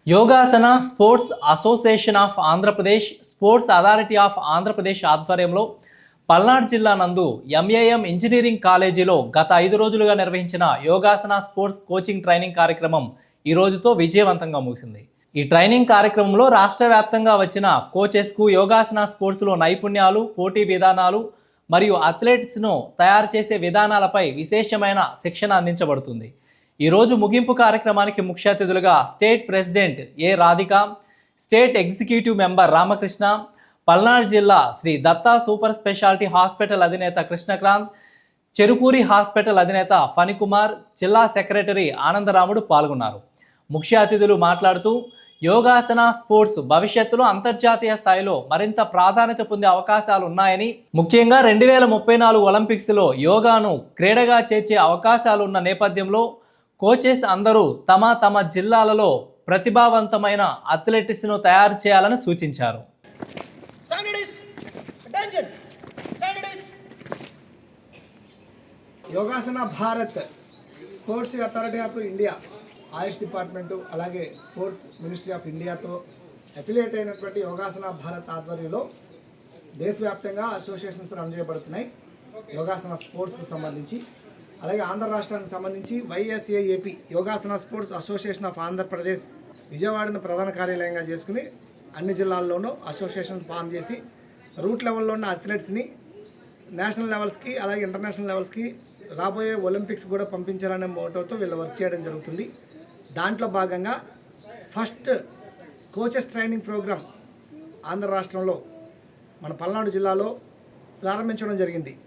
Yogasana sports association of Andhra Pradesh, sports authority of Andhra Pradesh ఆధ్వర్యంలో పల్నాడు జిల్లా నందు ఎంఏఎం ఇంజనీరింగ్ కాలేజీలో గత 5 రోజులుగా నిర్వహించిన యోగాసన స్పోర్ట్స్ కోచింగ్ ట్రైనింగ్ కార్యక్రమం ఈ రోజుతో విజయవంతంగా ముగిసింది. ఈ ట్రైనింగ్ కార్యక్రమంలో రాష్ట్ర వ్యాప్తంగా వచ్చిన కోచెస్కు యోగాసన స్పోర్ట్స్లో నైపుణ్యాలు, పోటీ విధానాలు మరియు అథ్లెట్స్ను తయారు చేసే విధానాలపై విశేషమైన శిక్షణ అందించబడుతుంది. ఈరోజు ముగింపు కార్యక్రమానికి ముఖ్య అతిథులుగా state president A Radhika, state executive member Ramakrishna, Palnadu జిల్లా Sri Datta super speciality hospital అధినేత కృష్ణక్రాంత్, చెరుకూరి హాస్పిటల్ అధినేత ఫణికుమార్, జిల్లా సెక్రటరీ ఆనందరాముడు పాల్గొన్నారు. ముఖ్య అతిథులు మాట్లాడుతూ యోగాసన స్పోర్ట్స్ భవిష్యత్తులో అంతర్జాతీయ స్థాయిలో మరింత ప్రాధాన్యత పొందే అవకాశాలు ఉన్నాయని, ముఖ్యంగా 2034 ఒలింపిక్స్లో యోగాను క్రీడగా చేర్చే అవకాశాలు ఉన్న నేపథ్యంలో కోచెస్ అందరూ తమ తమ జిల్లాలలో ప్రతిభావంతమైన అథ్లెటిక్స్ను తయారు చేయాలని సూచించారు. Yogasana Bharat, sports authority of India, Ayush department, అలాగే స్పోర్ట్స్ మినిస్ట్రీ ఆఫ్ ఇండియాతో అఫిలియేట్ అయినటువంటి యోగాసన భారత్ ఆధ్వర్యంలో దేశవ్యాప్తంగా అసోసియేషన్స్ రన్ చేయబడుతున్నాయి. యోగాసన స్పోర్ట్స్కి సంబంధించి అలాగే ఆంధ్ర రాష్ట్రానికి సంబంధించి YSAAP Yogasana sports association of Andhra Pradesh విజయవాడను ప్రధాన కార్యాలయంగా చేసుకుని అన్ని జిల్లాల్లోనూ అసోసియేషన్ ఫామ్ చేసి రూట్ లెవెల్లో ఉన్న అథ్లెట్స్ని నేషనల్ లెవెల్స్కి అలాగే ఇంటర్నేషనల్ లెవెల్స్కి రాబోయే ఒలింపిక్స్ కూడా పంపించాలనే మోటోతో వీళ్ళు వర్క్ చేయడం జరుగుతుంది. దాంట్లో భాగంగా first coaches training program Andhra రాష్ట్రంలో మన పల్నాడు జిల్లాలో ప్రారంభించడం జరిగింది.